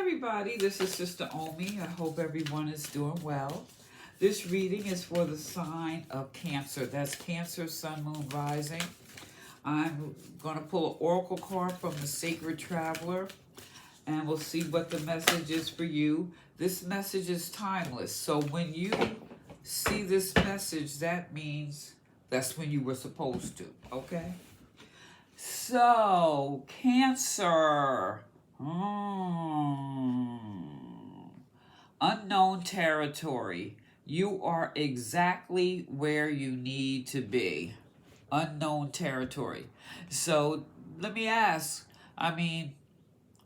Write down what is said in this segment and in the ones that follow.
everybody, this is Sister Omi. I hope everyone is doing well. This reading is for the sign of Cancer. That's Cancer, Sun, Moon, Rising. I'm going to pull an oracle card from the Sacred Traveler, and we'll see what the message is for you. This message is timeless, so when you see this message, that means that's when you were supposed to, okay? So, Cancer. Unknown territory. You are exactly where you need to be. Unknown territory. So let me ask,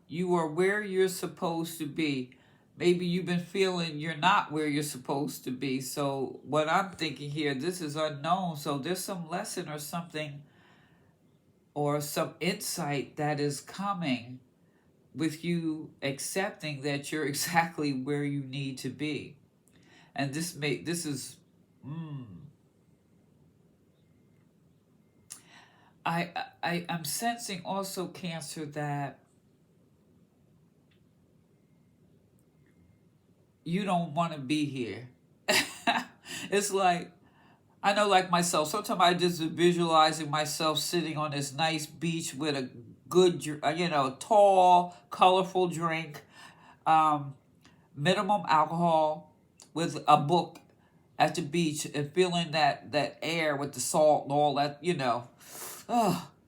you are where you're supposed to be. Maybe you've been feeling you're not where you're supposed to be. So what I'm thinking here, this is unknown. So there's some lesson or something or some insight that is coming with you accepting that you're exactly where you need to be. And I'm sensing also, Cancer, that you don't want to be here. It's like, I know, like myself, sometimes I just visualizing myself sitting on this nice beach with a good, tall, colorful drink, minimum alcohol, with a book at the beach and feeling that air with the salt and all that,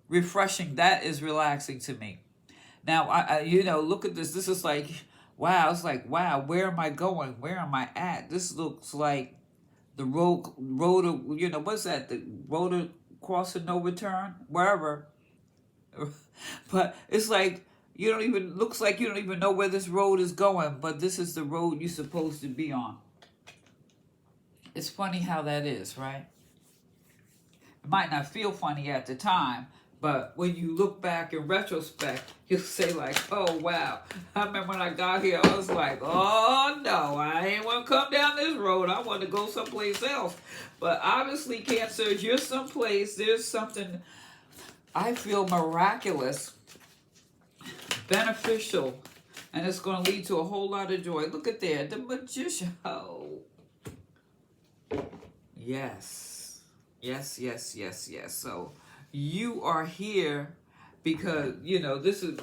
refreshing. That is relaxing to me. Now, I look at this. This is like, wow. It's like, wow, where am I going? Where am I at? This looks like the road of, what's that? The road across no return, wherever. But it's like, looks like you don't even know where this road is going, but this is the road you're supposed to be on. It's funny how that is, right? It might not feel funny at the time, but when you look back in retrospect, you'll say like, oh, wow. I remember when I got here, I was like, oh, no, I ain't want to come down this road. I want to go someplace else. But obviously, Cancer, you're someplace, there's something I feel miraculous, beneficial, and it's going to lead to a whole lot of joy. Look at there, the Magician. Oh, yes. So you are here because, this is,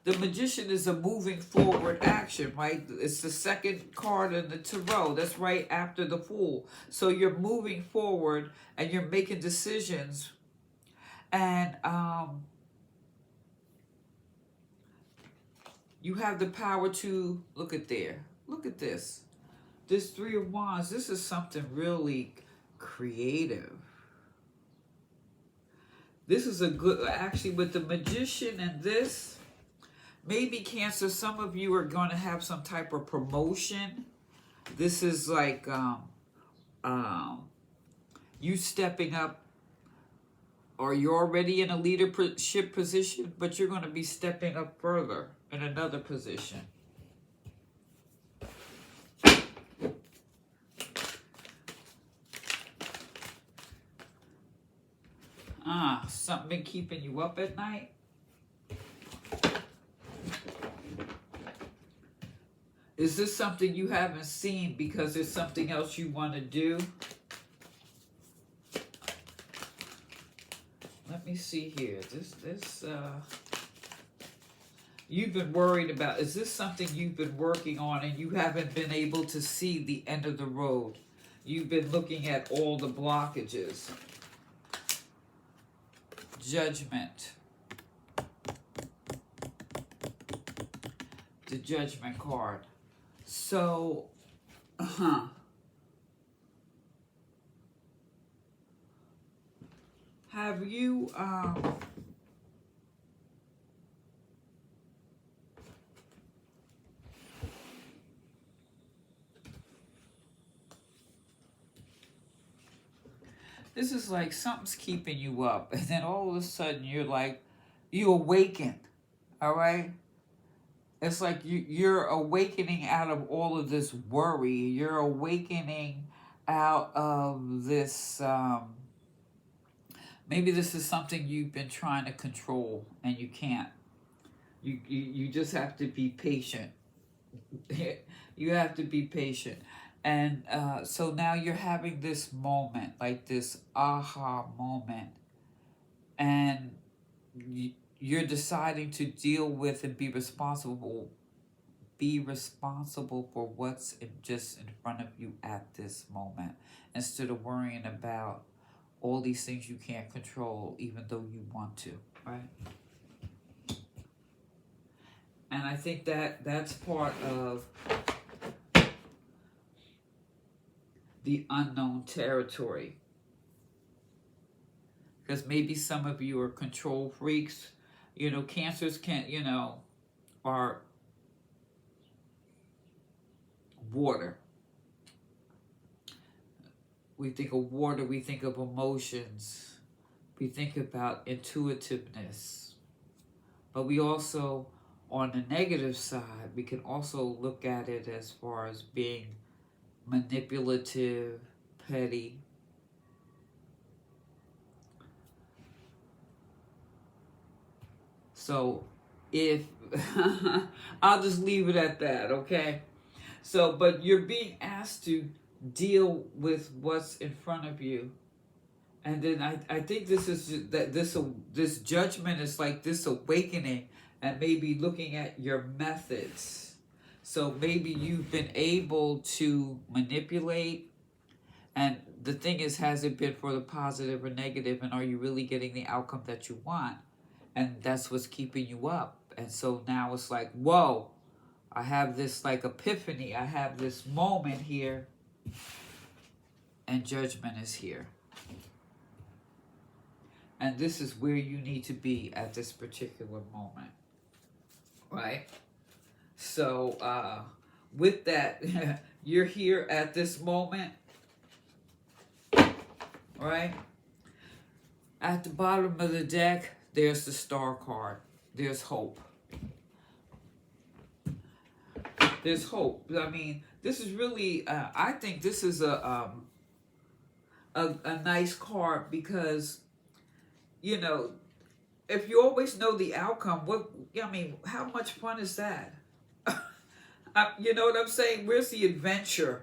the Magician is a moving forward action, right? It's the second card in the tarot. That's right after the Fool. So you're moving forward and you're making decisions. And you have the power to, look at this. This Three of Wands, this is something really creative. This is a good, actually, with the Magician and this, maybe, Cancer, some of you are going to have some type of promotion. This is like you stepping up, or you're already in a leadership position, but you're going to be stepping up further in another position. Something been keeping you up at night? Is this something you haven't seen because there's something else you want to do? Let me see here. You've been worried about, is this something you've been working on and you haven't been able to see the end of the road? You've been looking at all the blockages. Judgment. The Judgment card. So, have you, this is like something's keeping you up, and then all of a sudden you're like, you awaken, all right? It's like you're awakening out of all of this worry. You're awakening out of this, maybe this is something you've been trying to control and you can't. You just have to be patient. You have to be patient. And so now you're having this moment, like this aha moment, and you're deciding to deal with and be responsible for what's just in front of you at this moment, instead of worrying about all these things you can't control, even though you want to, right? And I think that that's part of the unknown territory, because maybe some of you are control freaks. Cancers can't, are water. We think of water, we think of emotions, we think about intuitiveness. But we also, on the negative side, we can also look at it as far as being manipulative, petty. So if I'll just leave it at that, okay? So, but you're being asked to deal with what's in front of you. And then I think this is that this judgment is like this awakening, and maybe looking at your methods. So maybe you've been able to manipulate, and the thing is, has it been for the positive or negative, and are you really getting the outcome that you want? And that's what's keeping you up. And so now it's like, whoa, I have this like epiphany, I have this moment here, and judgment is here. And this is where you need to be at this particular moment, right? So with that, you're here at this moment, right? At the bottom of the deck, there's the star card. There's hope. There's hope. I mean, this is really, I think this is a nice card, because, if you always know the outcome, how much fun is that? You know what I'm saying? Where's the adventure?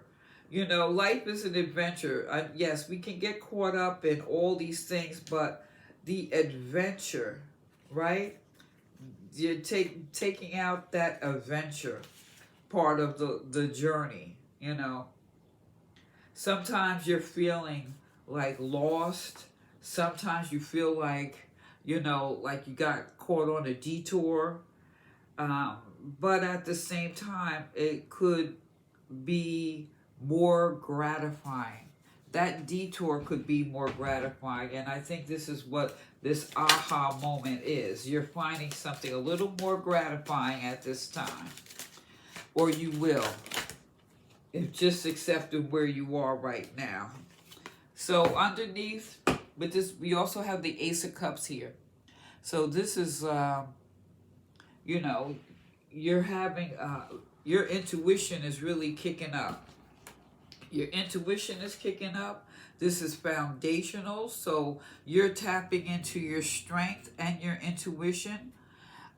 Life is an adventure. Yes, we can get caught up in all these things, but the adventure, right? You're taking out that adventure part of the journey, Sometimes you're feeling like lost. Sometimes you feel like, like you got caught on a detour. But at the same time, it could be more gratifying. That detour could be more gratifying. And I think this is what this aha moment is. You're finding something a little more gratifying at this time. Or you will. If just accepting where you are right now. So underneath, with this, we also have the Ace of Cups here. So this is, you're having, your intuition is really kicking up. Your intuition is kicking up. This is foundational. So you're tapping into your strength and your intuition.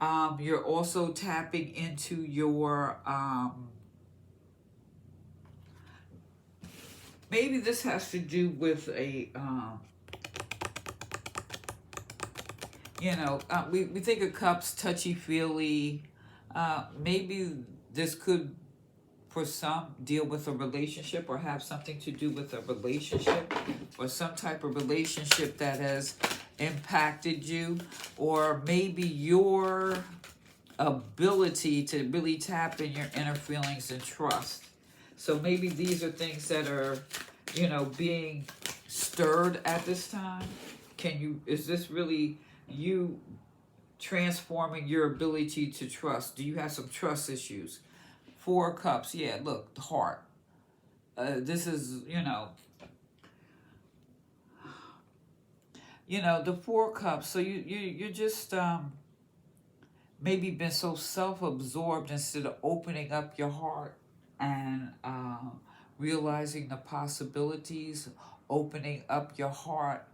You're also tapping into your, maybe this has to do with a, we think of cups, touchy-feely. Maybe this could, for some, deal with a relationship, or have something to do with a relationship, or some type of relationship that has impacted you, or maybe your ability to really tap in your inner feelings and trust. So maybe these are things that are, being stirred at this time. Is this really you transforming your ability to trust? Do you have some trust issues? Four of Cups, yeah, look, the heart. This is, the Four of Cups. So you're just maybe been so self-absorbed, instead of opening up your heart and realizing the possibilities, opening up your heart,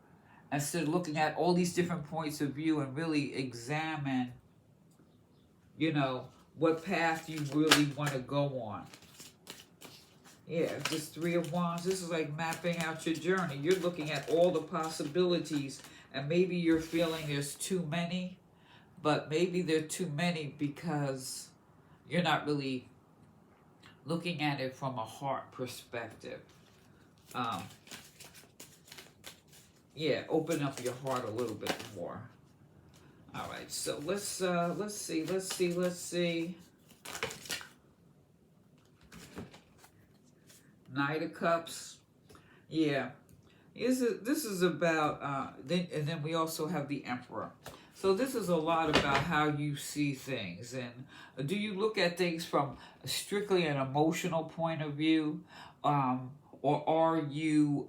instead of looking at all these different points of view and really examine, what path you really want to go on. Yeah, this Three of Wands, this is like mapping out your journey. You're looking at all the possibilities, and maybe you're feeling there's too many, but maybe there are too many because you're not really looking at it from a heart perspective. Um, yeah, open up your heart a little bit more. All right, so let's see. Knight of Cups. Yeah, this is about and then we also have the Emperor. So this is a lot about how you see things, and do you look at things from strictly an emotional point of view, or are you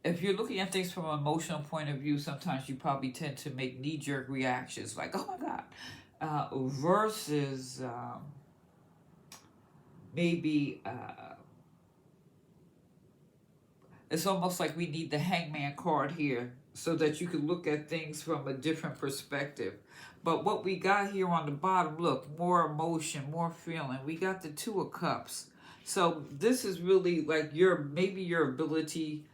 if you're looking at things from an emotional point of view, sometimes you probably tend to make knee-jerk reactions like, oh my God, versus maybe it's almost like we need the Hangman card here so that you can look at things from a different perspective. But what we got here on the bottom, look, more emotion, more feeling. We got the Two of Cups. So this is really like maybe your ability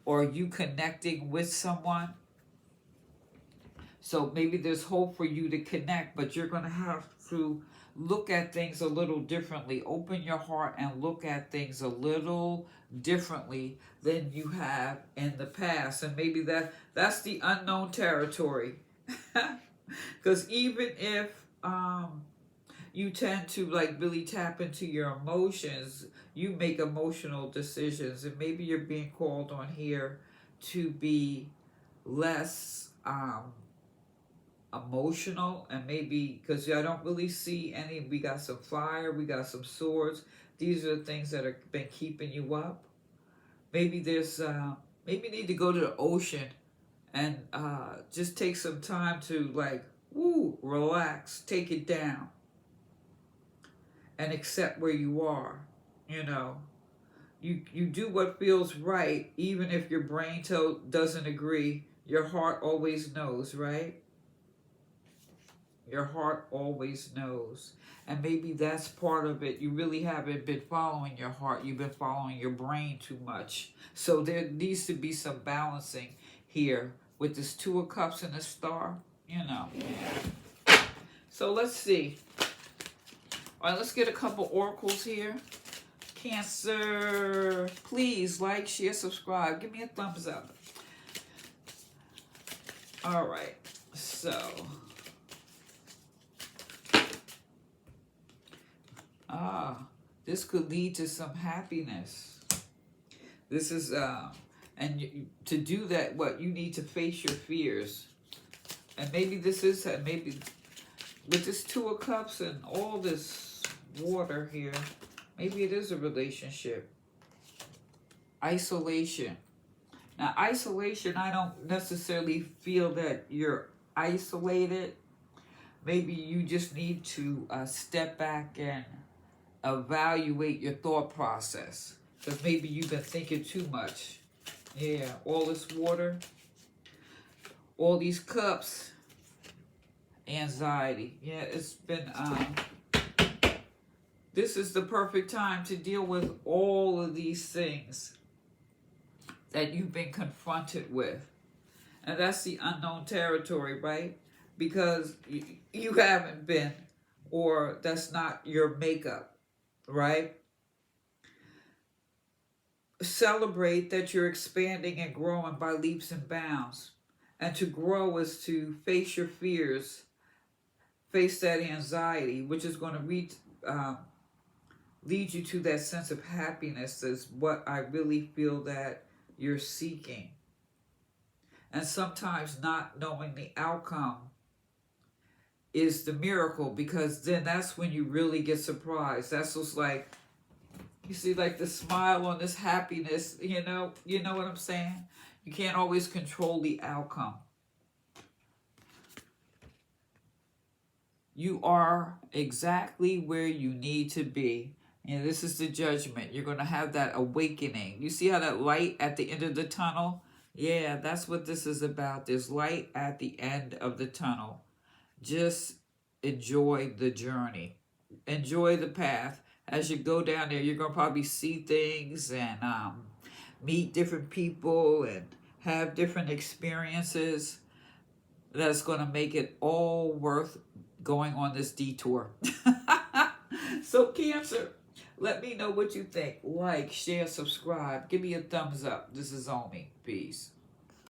or you connecting with someone. So maybe there's hope for you to connect, but you're going to have to look at things a little differently. Open your heart and look at things a little differently than you have in the past. And maybe that's the unknown territory. Because even if you tend to like really tap into your emotions, you make emotional decisions, and maybe you're being called on here to be less emotional, and maybe because I don't really see any. We got some fire, we got some swords. These are the things that have been keeping you up. Maybe there's maybe you need to go to the ocean and just take some time to like relax, take it down, and accept where you are. You know, you do what feels right, even if your brain doesn't agree. Your heart always knows, right? Your heart always knows. And maybe that's part of it. You really haven't been following your heart. You've been following your brain too much. So there needs to be some balancing here with this Two of Cups and the Star. You know. So let's see. All right, let's get a couple oracles here. Cancer, please like, share, subscribe. Give me a thumbs up. All right, so this could lead to some happiness. This is to do that, what you need to face your fears, and maybe this is maybe with this Two of Cups and all this water here. Maybe it is a relationship. Isolation. Now, isolation, I don't necessarily feel that you're isolated. Maybe you just need to step back and evaluate your thought process. Because maybe you've been thinking too much. Yeah, all this water, all these cups, anxiety. Yeah, it's been... this is the perfect time to deal with all of these things that you've been confronted with. And that's the unknown territory, right? Because you haven't been, or that's not your makeup, right? Celebrate that you're expanding and growing by leaps and bounds. And to grow is to face your fears, face that anxiety, which is going to lead you to that sense of happiness. Is what I really feel that you're seeking. And sometimes not knowing the outcome is the miracle, because then that's when you really get surprised. That's just like, you see, like the smile on this happiness, you know what I'm saying? You can't always control the outcome. You are exactly where you need to be. And this is the judgment. You're going to have that awakening. You see how that light at the end of the tunnel? Yeah, that's what this is about. There's light at the end of the tunnel. just enjoy the journey, enjoy the path. As you go down there, you're gonna probably see things and meet different people and have different experiences that's gonna make it all worth going on this detour. So Cancer, let me know what you think. Like, share, subscribe. Give me a thumbs up. This is Omi. Peace.